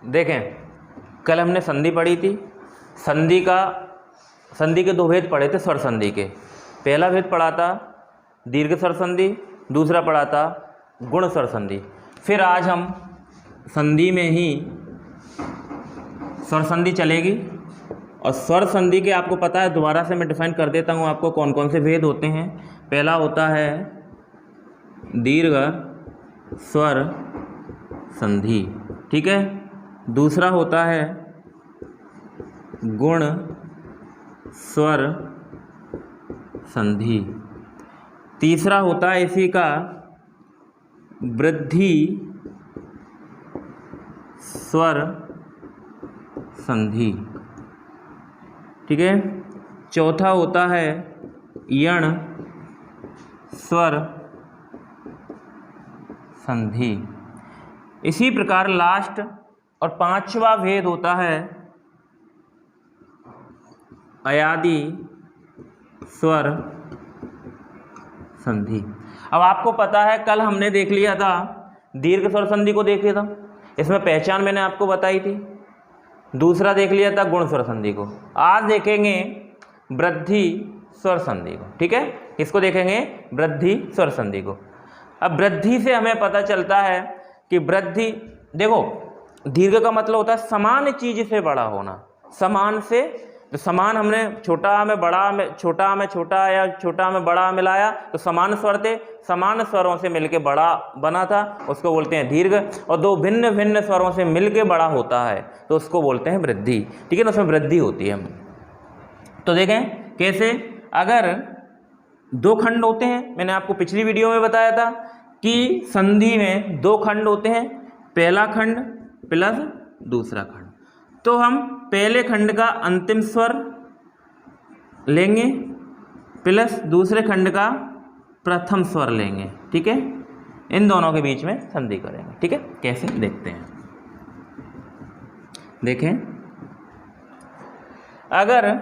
देखें, कल हमने संधि पढ़ी थी। संधि के दो भेद पढ़े थे स्वर संधि के। पहला भेद पढ़ा था दीर्घ स्वर संधि, दूसरा पढ़ा था गुण स्वर संधि। फिर आज हम संधि में ही स्वर संधि चलेगी। और स्वर संधि के आपको पता है, दोबारा से मैं डिफाइन कर देता हूँ आपको कौन कौन से भेद होते हैं। पहला होता है दीर्घ स्वर संधि, ठीक है। दूसरा होता है गुण स्वर संधि। तीसरा होता है इसी का वृद्धि स्वर संधि, ठीक है। चौथा होता है यण स्वर संधि। इसी प्रकार लास्ट और पांचवा भेद होता है अयादि स्वर संधि। अब आपको पता है, कल हमने देख लिया था दीर्घ स्वर संधि को, देख लिया था, इसमें पहचान मैंने आपको बताई थी। दूसरा देख लिया था गुण स्वर संधि को। आज देखेंगे वृद्धि स्वर संधि को, ठीक है। इसको देखेंगे वृद्धि स्वर संधि को। अब वृद्धि से हमें पता चलता है कि वृद्धि, देखो दीर्घ का मतलब होता है समान चीज से बड़ा होना। समान से, तो समान हमने छोटा में बड़ा में, छोटा में छोटा या छोटा में बड़ा मिलाया तो समान स्वर थे। समान स्वरों से मिलके बड़ा बना था, उसको बोलते हैं दीर्घ। और दो भिन्न भिन्न स्वरों से मिलके बड़ा होता है तो उसको बोलते हैं वृद्धि, ठीक है ना। उसमें वृद्धि होती है। तो देखें कैसे, अगर दो खंड होते हैं, मैंने आपको पिछली वीडियो में बताया था कि संधि में दो खंड होते हैं, पहला खंड प्लस दूसरा खंड। तो हम पहले खंड का अंतिम स्वर लेंगे प्लस दूसरे खंड का प्रथम स्वर लेंगे, ठीक है। इन दोनों के बीच में संधि करेंगे, ठीक है। कैसे देखते हैं, देखें, अगर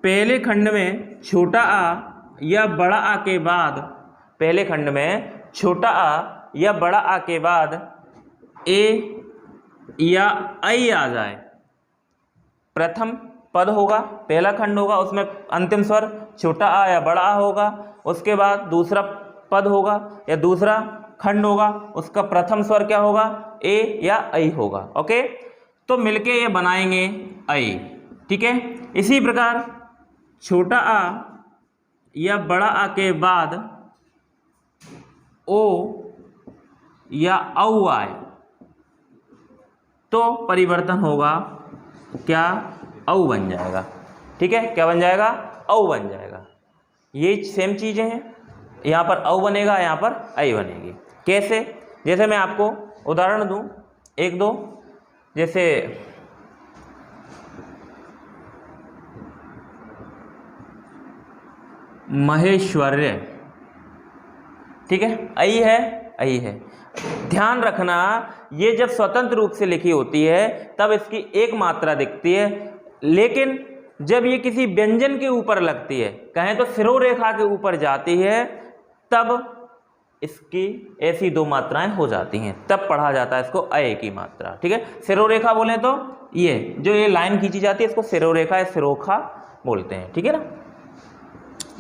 पहले खंड में छोटा आ या बड़ा आ के बाद, पहले खंड में छोटा आ या बड़ा आ के बाद ए या ऐ आ जाए, प्रथम पद होगा, पहला खंड होगा, उसमें अंतिम स्वर छोटा आ या बड़ा आ होगा। उसके बाद दूसरा पद होगा या दूसरा खंड होगा, उसका प्रथम स्वर क्या होगा, ए या ऐ होगा, ओके। तो मिलके ये बनाएंगे ऐ, ठीक है। इसी प्रकार छोटा आ या बड़ा आ के बाद ओ या औ आए तो परिवर्तन होगा, क्या, औ बन जाएगा, ठीक है। क्या बन जाएगा, औ बन जाएगा। ये सेम चीजें हैं, यहाँ पर औ बनेगा, यहाँ पर ऐ बनेगी। कैसे, जैसे मैं आपको उदाहरण दूं एक दो, जैसे महेश्वर्य, ठीक है, ऐ है, ऐ है। ध्यान रखना, ये जब स्वतंत्र रूप से लिखी होती है तब इसकी एक मात्रा दिखती है, लेकिन जब ये किसी व्यंजन के ऊपर लगती है, कहें तो शिरोरेखा के ऊपर जाती है, तब इसकी ऐसी दो मात्राएं हो जाती हैं, तब पढ़ा जाता है इसको अ की मात्रा, ठीक है। शिरोरेखा बोले तो ये जो ये लाइन खींची जाती है इसको शिरोरेखा या शिरोखा बोलते हैं, ठीक है ना।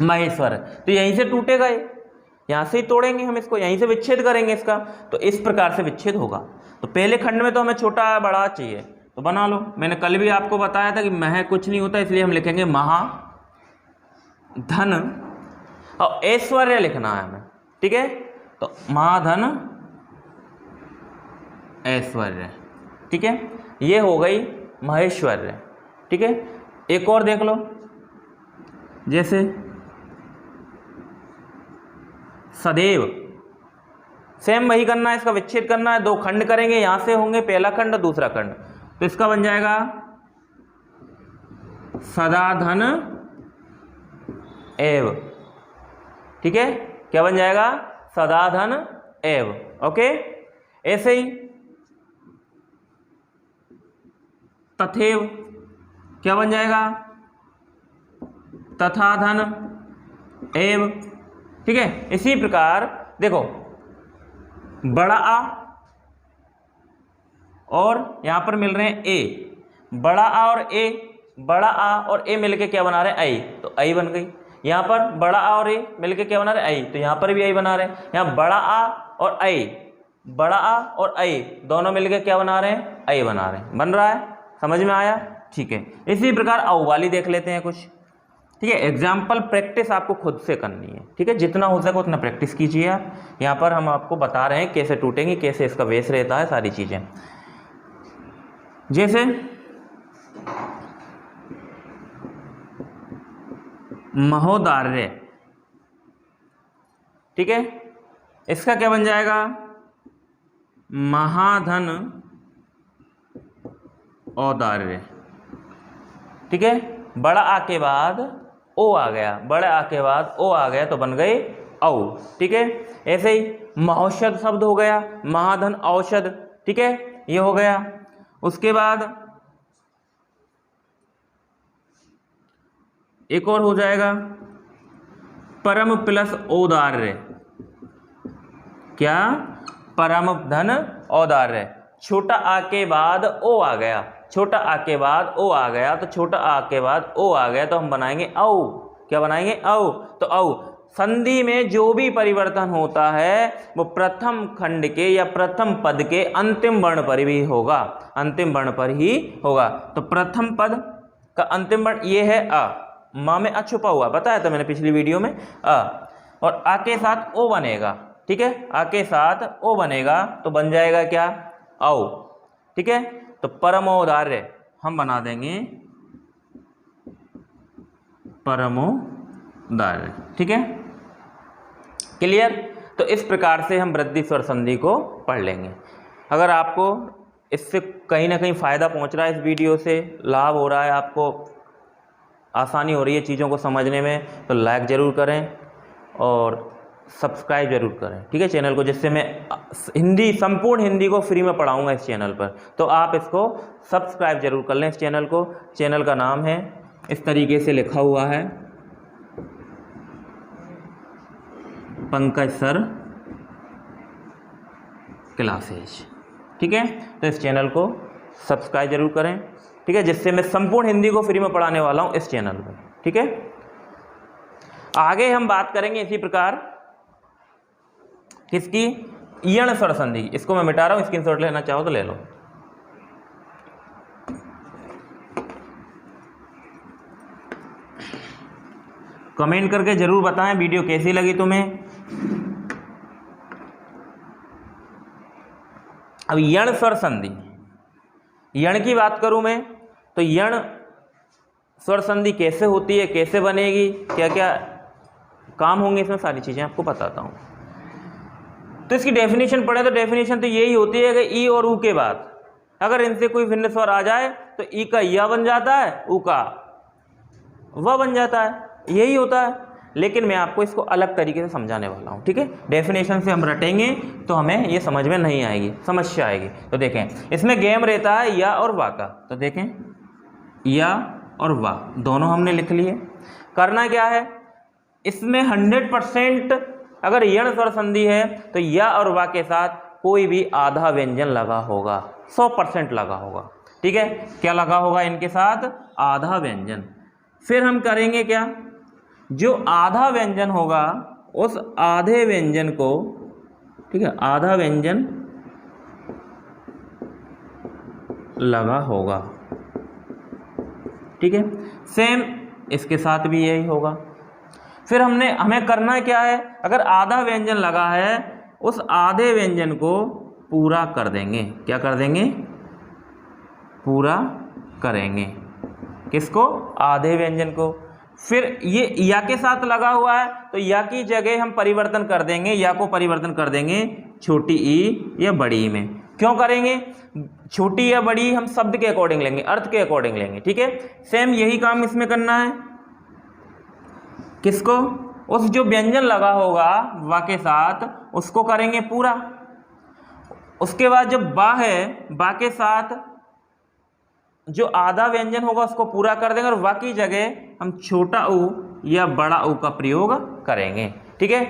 महेश्वर, तो यहीं से टूटेगा, ये यहाँ से ही तोड़ेंगे हम इसको, यहीं से विच्छेद करेंगे इसका, तो इस प्रकार से विच्छेद होगा। तो पहले खंड में तो हमें छोटा बड़ा चाहिए, तो बना लो। मैंने कल भी आपको बताया था कि मह कुछ नहीं होता, इसलिए हम लिखेंगे महा धन, और ऐश्वर्य लिखना है हमें, ठीक है। तो महाधन ऐश्वर्य, ठीक है। ये हो गई महेश्वर्य, ठीक है। एक और देख लो, जैसे सदैव, सेम वही करना है, इसका विच्छेद करना है, दो खंड करेंगे, यहां से होंगे पहला खंड दूसरा खंड, तो इसका बन जाएगा सदाधन एव, ठीक है। क्या बन जाएगा, सदाधन एव, ओके। ऐसे ही तथैव, क्या बन जाएगा, तथा धन एव, ठीक है। इसी प्रकार देखो, बड़ा आ और यहाँ पर मिल रहे हैं ए, बड़ा आ और ए, बड़ा आ और ए मिलके क्या बना रहे हैं आई, तो आई बन गई। यहाँ पर बड़ा आ और ए मिलके क्या बना रहे हैं आई, तो यहाँ पर भी आई बना रहे हैं। यहाँ बड़ा आ और आई, बड़ा आ और आई दोनों मिलके क्या बना रहे हैं, आई बना रहे हैं। बन रहा है, समझ में आया? ठीक है। इसी प्रकार औ वाली देख लेते हैं कुछ। ठीक है, एग्जाम्पल प्रैक्टिस आपको खुद से करनी है। ठीक है, जितना हो सके उतना प्रैक्टिस कीजिए आप। यहाँ पर हम आपको बता रहे हैं कैसे टूटेंगी, कैसे इसका बेस रहता है, सारी चीज़ें। जैसे महोदार्य, ठीक है, इसका क्या बन जाएगा, महाधन औदार्य। ठीक है, बड़ा आ के बाद ओ आ गया, बड़े आ के बाद ओ आ गया तो बन गए औ। ठीक है, ऐसे ही महौषध शब्द हो गया, महाधन औषध। ठीक है, ये हो गया। उसके बाद एक और हो जाएगा परम प्लस औदार्य। क्या, परम धन औदार्य। छोटा आ के बाद ओ आ गया, छोटा आ के बाद ओ आ गया, तो छोटा आ के बाद ओ आ गया तो हम बनाएंगे औ। क्या बनाएंगे, औ। तो औ संधि में जो भी परिवर्तन होता है वो प्रथम खंड के या प्रथम पद के अंतिम वर्ण पर भी होगा, अंतिम वर्ण पर ही होगा। तो प्रथम पद का अंतिम वर्ण ये है अ, माँ में अ छुपा हुआ, बताया था मैंने पिछली वीडियो में, अ, और आ के साथ ओ बनेगा। ठीक है, आ के साथ ओ बनेगा तो बन जाएगा क्या, औ। ठीक है, तो परमोदार्य हम बना देंगे परमोदार्य। ठीक है, क्लियर? तो इस प्रकार से हम वृद्धि स्वर संधि को पढ़ लेंगे। अगर आपको इससे कहीं ना कहीं फ़ायदा पहुंच रहा है, इस वीडियो से लाभ हो रहा है, आपको आसानी हो रही है चीज़ों को समझने में, तो लाइक ज़रूर करें और सब्सक्राइब जरूर करें। ठीक है, चैनल को, जिससे मैं हिंदी, संपूर्ण हिंदी को फ्री में पढ़ाऊंगा इस चैनल पर। तो आप इसको सब्सक्राइब जरूर कर लें, इस चैनल को। चैनल का नाम है, इस तरीके से लिखा हुआ है, पंकज सर क्लासेज। ठीक है, तो इस चैनल को सब्सक्राइब जरूर करें। ठीक है, जिससे मैं संपूर्ण हिंदी को फ्री में पढ़ाने वाला हूं इस चैनल पर। ठीक है, आगे हम बात करेंगे इसी प्रकार किसकी, यण स्वर संधि। इसको मैं मिटा रहा हूं, स्क्रीनशॉट लेना चाहो तो ले लो। कमेंट करके जरूर बताएं वीडियो कैसी लगी तुम्हें। अब यण स्वर संधि, यण की बात करूं मैं तो यण स्वर संधि कैसे होती है, कैसे बनेगी, क्या क्या काम होंगे इसमें, सारी चीजें आपको बताता हूं। तो इसकी डेफिनेशन पढ़े तो डेफिनेशन तो यही होती है कि ई और ऊ के बाद अगर इनसे कोई भिन्न स्वर आ जाए तो ई का या बन जाता है, ऊ का व बन जाता है, यही होता है। लेकिन मैं आपको इसको अलग तरीके से समझाने वाला हूँ। ठीक है, डेफिनेशन से हम रटेंगे तो हमें ये समझ में नहीं आएगी, समस्या आएगी। तो देखें, इसमें गेम रहता है या और वा का। तो देखें, या और वा दोनों हमने लिख लिए। करना क्या है, इसमें 100% अगर यण स्वर संधि है तो या और वा के साथ कोई भी आधा व्यंजन लगा होगा, 100% लगा होगा। ठीक है, क्या लगा होगा इनके साथ, आधा व्यंजन। फिर हम करेंगे क्या, जो आधा व्यंजन होगा उस आधे व्यंजन को, ठीक है, आधा व्यंजन लगा होगा। ठीक है, सेम इसके साथ भी यही होगा। फिर हमें करना क्या है, अगर आधा व्यंजन लगा है उस आधे व्यंजन को पूरा कर देंगे। क्या कर देंगे, पूरा करेंगे। किसको, आधे व्यंजन को। फिर ये या के साथ लगा हुआ है तो या की जगह हम परिवर्तन कर देंगे, या को परिवर्तन कर देंगे छोटी ई या बड़ी ई में। क्यों करेंगे, छोटी या बड़ी हम शब्द के अकॉर्डिंग लेंगे, अर्थ के अकॉर्डिंग लेंगे। ठीक है, सेम यही काम इसमें करना है। किसको, उस जो व्यंजन लगा होगा वा के साथ उसको करेंगे पूरा। उसके बाद जब बा है, बा के साथ जो आधा व्यंजन होगा उसको पूरा कर देंगे और वा की जगह हम छोटा ऊ या बड़ा ऊ का प्रयोग करेंगे। ठीक है,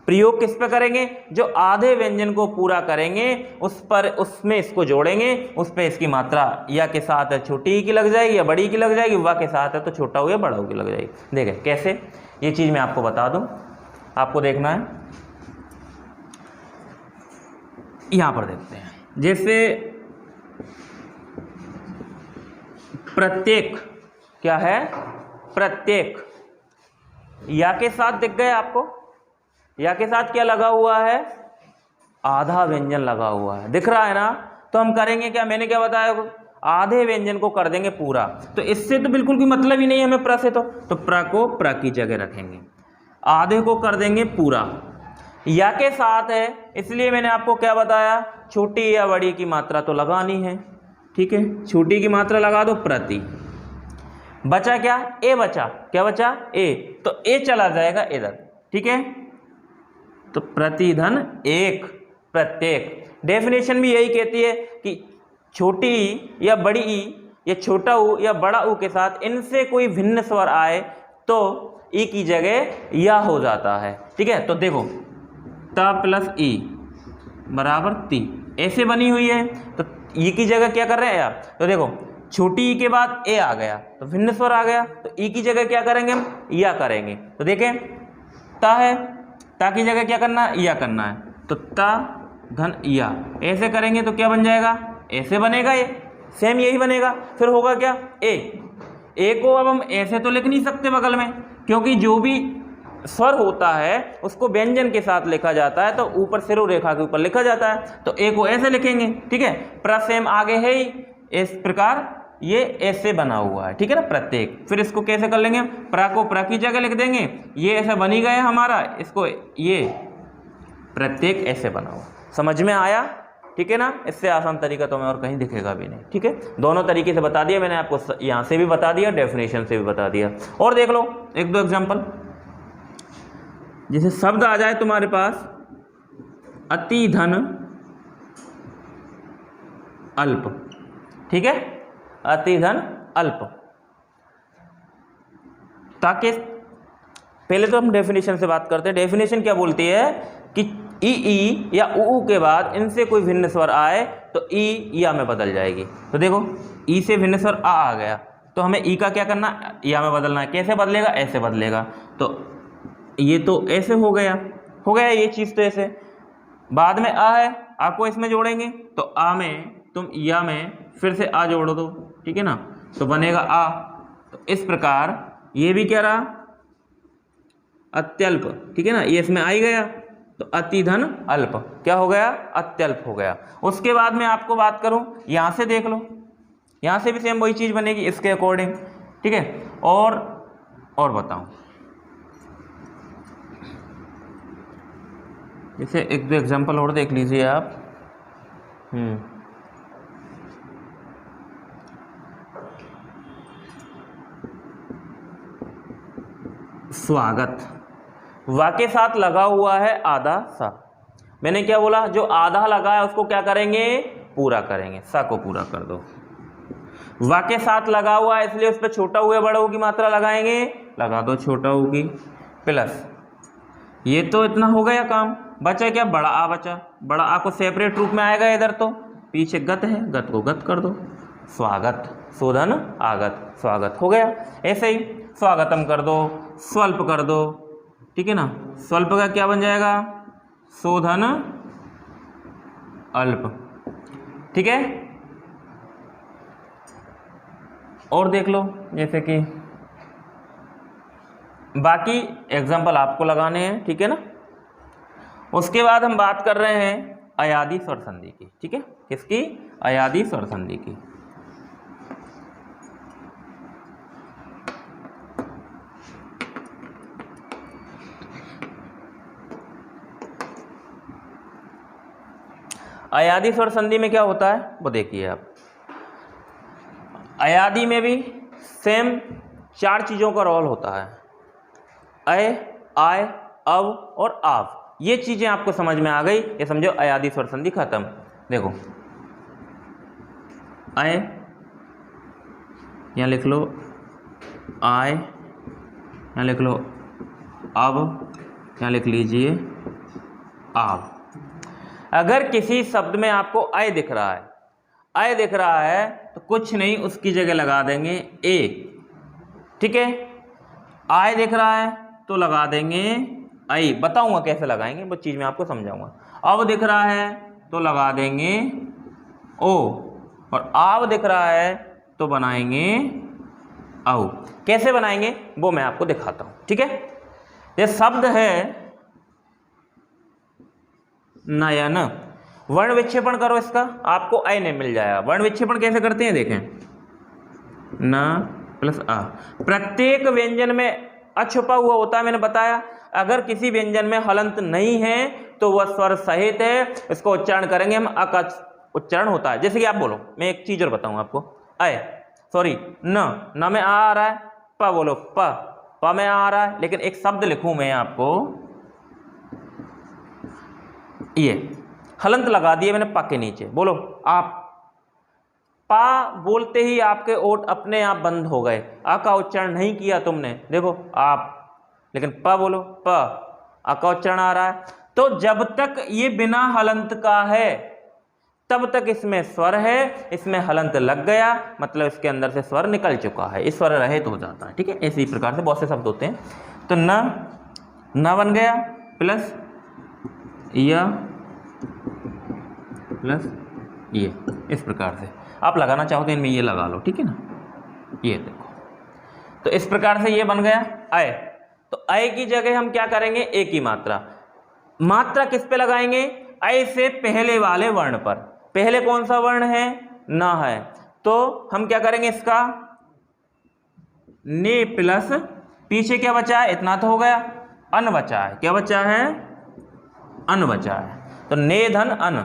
प्रयोग किस पे करेंगे? जो आधे व्यंजन को पूरा करेंगे उस पर, उसमें इसको जोड़ेंगे, उस पे इसकी मात्रा या के साथ है छोटी ई की लग जाएगी या बड़ी की लग जाएगी, व के साथ है तो छोटा हो या बड़ा हो की लग जाएगी। देखें कैसे, ये चीज़ मैं आपको बता दूं, आपको देखना है। यहां पर देखते हैं, जैसे प्रत्येक, क्या है? प्रत्येक, या के साथ दिख गए आपको, या के साथ क्या लगा हुआ है? आधा व्यंजन लगा हुआ है, दिख रहा है ना? तो हम करेंगे क्या? मैंने क्या बताया, आधे व्यंजन को कर देंगे पूरा। तो इससे तो बिल्कुल भी मतलब ही नहीं है हमें प्र से, तो प्र को प्र की जगह रखेंगे, आधे को कर देंगे पूरा। या के साथ है इसलिए मैंने आपको क्या बताया, छोटी या बड़ी की मात्रा तो लगानी है, ठीक है, छोटी की मात्रा लगा दो प्रति। बचा क्या? ए बचा, क्या बचा? ए, तो ए चला जाएगा इधर, ठीक है, तो प्रतिधन एक प्रत्येक। डेफिनेशन भी यही कहती है कि छोटी ई या बड़ी ई या छोटा ऊ या बड़ा ऊ के साथ इनसे कोई भिन्न स्वर आए तो ई की जगह या हो जाता है, ठीक है। तो देखो त प्लस ई बराबर ती, ऐसे बनी हुई है, तो ई की जगह क्या कर रहे हैं आप? तो देखो छोटी ई के बाद ए आ गया तो भिन्न स्वर आ गया, तो ई की जगह क्या करेंगे हम? या करेंगे। तो देखें ता है, ता की जगह क्या करना है? या करना है, तो ता धन या, ऐसे करेंगे तो क्या बन जाएगा? ऐसे बनेगा, ये सेम यही बनेगा। फिर होगा क्या? ए को अब हम ऐसे तो लिख नहीं सकते बगल में, क्योंकि जो भी स्वर होता है उसको व्यंजन के साथ लिखा जाता है, तो ऊपर सिरो रेखा के ऊपर लिखा जाता है, तो ए को ऐसे लिखेंगे, ठीक है। प्र सेम आगे है ही, इस प्रकार ये ऐसे बना हुआ है, ठीक है ना, प्रत्येक। फिर इसको कैसे कर लेंगे? प्र को प्र की जगह लिख देंगे, ये ऐसा बन ही गया हमारा, इसको ये प्रत्येक ऐसे बना हुआ। समझ में आया? ठीक है ना। इससे आसान तरीका तो मैं और कहीं दिखेगा भी नहीं, ठीक है। दोनों तरीके से बता दिया मैंने आपको, यहाँ से भी बता दिया, डेफिनेशन से भी बता दिया। और देख लो एक दो एग्जाम्पल, जैसे शब्द आ जाए तुम्हारे पास अति धन अल्प, ठीक है, अति धन अल्प, ताकि पहले तो हम डेफिनेशन से बात करते हैं। डेफिनेशन क्या बोलती है कि ई या ऊ के बाद इनसे कोई भिन्न स्वर आए तो ई या में बदल जाएगी। तो देखो ई से भिन्न स्वर आ गया, तो हमें ई का क्या करना? या में बदलना है। कैसे बदलेगा? ऐसे बदलेगा। तो ये तो ऐसे हो गया ये चीज़, तो ऐसे। बाद में आ है, आ को इसमें जोड़ेंगे, तो आ में तुम या में फिर से आ जोड़ दो, ठीक है ना, तो बनेगा आ। तो इस प्रकार ये भी क्या रहा? अत्यल्प, ठीक है ना, ये इसमें आ ही गया, तो अति धन अल्प क्या हो गया? अत्यल्प हो गया। उसके बाद में आपको बात करूं, यहां से देख लो, यहां से भी सेम वही चीज बनेगी इसके अकॉर्डिंग, ठीक है। और बताऊं, जैसे एक दो एग्जांपल और देख लीजिए आप। स्वागत, वा के साथ लगा हुआ है आधा सा। मैंने क्या बोला? जो आधा लगा है उसको क्या करेंगे? पूरा करेंगे, सा को पूरा कर दो। वा के साथ लगा हुआ है इसलिए उस पर छोटा हुआ बड़ा ऊ की मात्रा लगाएंगे, लगा दो छोटा ऊ की, प्लस ये तो इतना हो गया काम। बचा क्या? बड़ा आ बचा। बड़ा आ को सेपरेट रूप में आएगा इधर, तो पीछे गत है, गत को गत कर दो। स्वागत, शोधन आगत, स्वागत हो गया। ऐसे ही स्वागतम कर दो, स्वल्प कर दो, ठीक है ना। स्वल्प का क्या बन जाएगा? शोधन अल्प, ठीक है। और देख लो, जैसे कि बाकी एग्जाम्पल आपको लगाने हैं, ठीक है ना। उसके बाद हम बात कर रहे हैं अयादी स्वर संधि की, ठीक है। किसकी? अयादी स्वर संधि की। अयादी स्वर संधि में क्या होता है वो देखिए आप। अयादी में भी सेम 4 चीज़ों का रोल होता है, अय, आय, अव और आव। ये चीज़ें आपको समझ में आ गई, ये समझो अयादी स्वर संधि खत्म। देखो अय, यहाँ लिख लो आय, यहाँ लिख लो अव, यहाँ लिख लीजिए आव। अगर किसी शब्द में आपको अय दिख रहा है, अय दिख रहा है तो कुछ नहीं, उसकी जगह लगा देंगे ए, ठीक है। आय दिख रहा है तो लगा देंगे आई, बताऊंगा कैसे लगाएंगे, वो चीज़ मैं आपको समझाऊंगा। अब दिख रहा है तो लगा देंगे ओ, और आव दिख रहा है तो बनाएंगे औ। कैसे बनाएंगे वो मैं आपको दिखाता हूं, ठीक है। ये शब्द है नयन, वर्ण विक्षेपण करो इसका, आपको अय नहीं मिल जाएगा। वर्ण विक्षेपण कैसे करते हैं देखें, न प्लस आ। प्रत्येक व्यंजन में अ छुपा हुआ होता है, मैंने बताया। अगर किसी व्यंजन में हलंत नहीं है तो वह स्वर सहित है, इसको उच्चारण करेंगे हम, अ का उच्चारण होता है। जैसे कि आप बोलो, मैं एक चीज और बताऊं आपको, अय सॉरी न में आ रहा है, प बोलो प में आ रहा है, लेकिन एक शब्द लिखूं मैं आपको, ये हलंत लगा दिए मैंने प के नीचे, बोलो आप। पा बोलते ही आपके ओठ अपने आप बंद हो गए, आ का उच्चारण नहीं किया तुमने, देखो आप, लेकिन प बोलो प, आ का उच्चारण आ रहा है। तो जब तक ये बिना हलंत का है तब तक इसमें स्वर है, इसमें हलंत लग गया मतलब इसके अंदर से स्वर निकल चुका है, इस स्वर रहित हो जाता है, ठीक है। इसी प्रकार से बहुत से शब्द होते हैं। तो न बन गया प्लस या प्लस ये, इस प्रकार से आप लगाना चाहो तो इनमें ये लगा लो, ठीक है ना। ये देखो, तो इस प्रकार से ये बन गया अय। तो अय की जगह हम क्या करेंगे, ए की मात्रा, मात्रा किस पे लगाएंगे, अय से पहले वाले वर्ण पर। पहले कौन सा वर्ण है, न है, तो हम क्या करेंगे, इसका ने प्लस पीछे क्या बचा है, इतना तो हो गया, अन बचा है। क्या बचा है, अन बचा है। तो ने धन अन,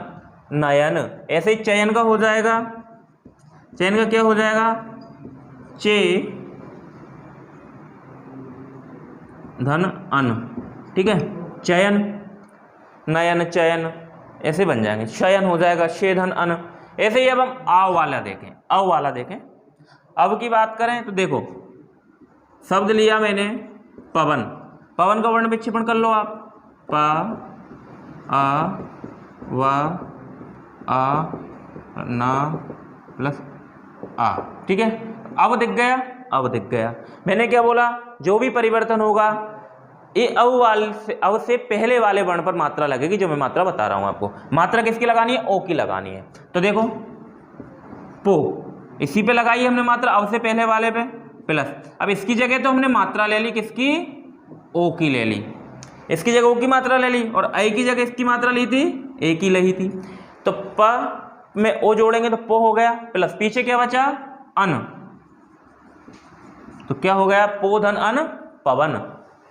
नयन। ऐसे ही चयन का हो जाएगा, चयन का क्या हो जाएगा, चे धन अन, ठीक है। चयन, नयन चयन, ऐसे बन जाएंगे। शयन हो जाएगा शे धन अन। ऐसे ही अब हम आव वाला देखें, अव वाला देखें। अब की बात करें तो देखो, शब्द लिया मैंने पवन, पवन का वर्ण विक्षेपण कर लो आप, प आ व आ न प्लस आ, ठीक है। अब दिख गया, अब दिख गया। मैंने क्या बोला, जो भी परिवर्तन होगा ये अव से पहले वाले वर्ण पर मात्रा लगेगी, जो मैं मात्रा बता रहा हूं आपको। मात्रा किसकी लगानी है, ओ की लगानी है। तो देखो पो, इसी पे लगाई हमने मात्रा, अव से पहले वाले पे प्लस। अब इसकी जगह तो हमने मात्रा ले ली किसकी, ओ की ले ली, इसकी जगह ओ की मात्रा ले ली, और आई की जगह इसकी मात्रा ली थी, ए की ली थी। तो प में ओ जोड़ेंगे तो पो हो गया, प्लस पीछे क्या बचा, अन, तो क्या हो गया, पो धन अन पवन।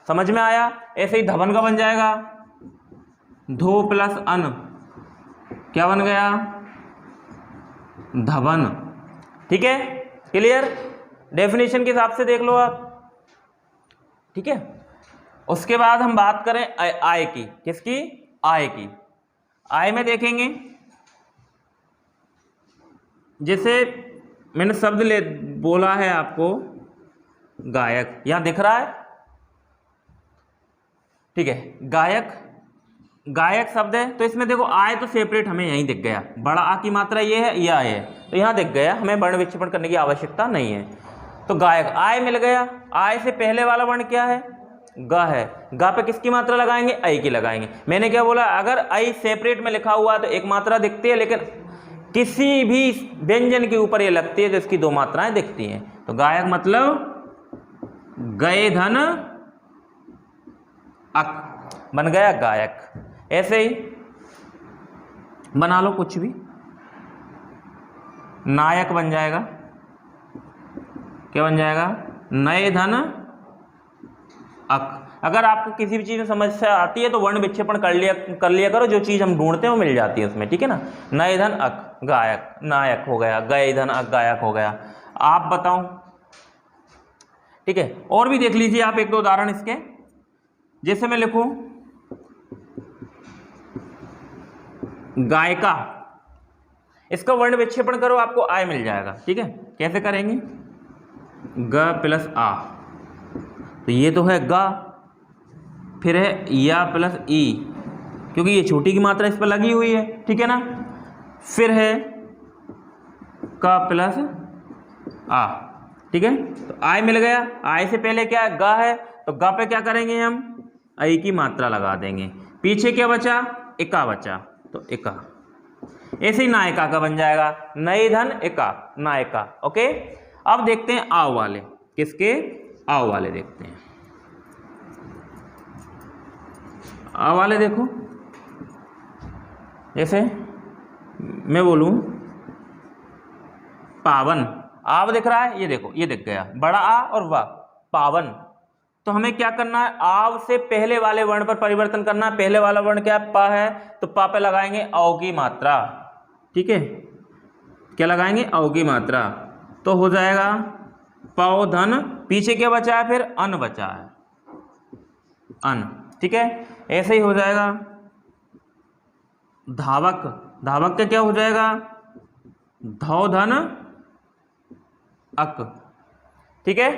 समझ में आया। ऐसे ही धवन का बन जाएगा, धो प्लस अन, क्या बन गया, धवन, ठीक है। क्लियर, डेफिनेशन के हिसाब से देख लो आप, ठीक है। उसके बाद हम बात करें आय की, किसकी, आय की। आय में देखेंगे, जैसे मैंने शब्द ले बोला है आपको गायक, यहां दिख रहा है, ठीक है। गायक, गायक शब्द है, तो इसमें देखो आय तो सेपरेट हमें यहीं दिख गया, बड़ा आ की मात्रा ये है, यह आय है, तो यहां दिख गया, हमें वर्ण विक्षेपण करने की आवश्यकता नहीं है। तो गायक, आय मिल गया। आय से पहले वाला वर्ण क्या है, ग है। ग पे किसकी मात्रा लगाएंगे, आई की लगाएंगे। मैंने क्या बोला, अगर आई सेपरेट में लिखा हुआ तो एक मात्रा दिखती है, लेकिन किसी भी व्यंजन के ऊपर ये लगती है तो इसकी दो मात्राएं दिखती हैं। तो गायक मतलब गए धन अक, बन गया गायक। ऐसे ही बना लो कुछ भी, नायक बन जाएगा, क्या बन जाएगा, नए धन अक। अगर आपको किसी भी चीज में समस्या आती है तो वर्ण विक्षेपण कर लिया करो, जो चीज हम ढूंढते हैं वो मिल जाती है उसमें, ठीक है ना। नए धन अक गायक, नायक हो गया, गए धन अक गायक हो गया। आप बताओ, ठीक है। और भी देख लीजिए आप एक दो उदाहरण इसके, जैसे मैं लिखूं गायिका, इसका वर्ण विक्षेपण करो, आपको आय मिल जाएगा, ठीक है। कैसे करेंगे, ग प्लस आ, तो ये तो है ग, फिर है या प्लस ई, क्योंकि ये छोटी की मात्रा इस पर लगी हुई है, ठीक है ना। फिर है का प्लस आ, ठीक है। तो आय मिल गया, आय से पहले क्या है, गा है, तो गा पे क्या करेंगे हम, आई की मात्रा लगा देंगे। पीछे क्या बचा, इका बचा, तो इका। ऐसे ही नायका का बन जाएगा, नई धन इका, नायका। ओके, अब देखते हैं आव वाले, किसके, आव वाले देखते हैं। आव वाले देखो, जैसे मैं बोलूं पावन, आव दिख रहा है, ये देखो ये दिख गया, बड़ा आ और वाह, पावन। तो हमें क्या करना है, आव से पहले वाले वर्ण पर परिवर्तन करना है। पहले वाला वर्ण क्या है, पा है, तो पा पे लगाएंगे औ की मात्रा, ठीक है। क्या लगाएंगे, औ की मात्रा, तो हो जाएगा पाओ धन, पीछे क्या बचा है, फिर अन बचा है, अन, ठीक है। ऐसे ही हो जाएगा धावक, धावक का क्या हो जाएगा, धौ धन अक, ठीक है।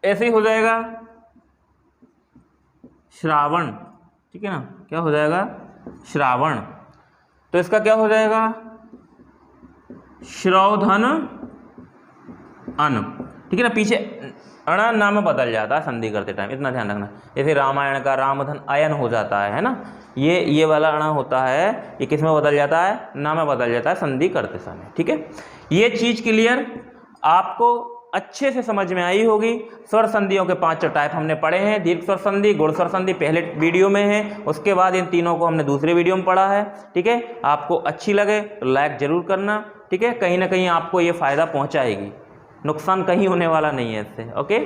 ऐसे ही हो जाएगा श्रावण, ठीक है ना, क्या हो जाएगा, श्रावण। तो इसका क्या हो जाएगा, श्रौधन अन, ठीक है ना। पीछे अण नाम में बदल जाता है संधि करते टाइम, इतना ध्यान रखना। जैसे रामायण का रामधन अयन हो जाता है ना, ये वाला अण होता है, ये किस में बदल जाता है, नाम में बदल जाता है संधि करते समय, ठीक है। ये चीज क्लियर आपको अच्छे से समझ में आई होगी। स्वर संधियों के 5 टाइप हमने पढ़े हैं, दीर्घ स्वर संधि, गुण स्वर संधि पहले वीडियो में है, उसके बाद इन तीनों को हमने दूसरे वीडियो में पढ़ा है, ठीक है। आपको अच्छी लगे तो लाइक जरूर करना, ठीक है। कहीं ना कहीं आपको ये फायदा पहुंचाएगी, नुकसान कहीं होने वाला नहीं है इससे। ओके।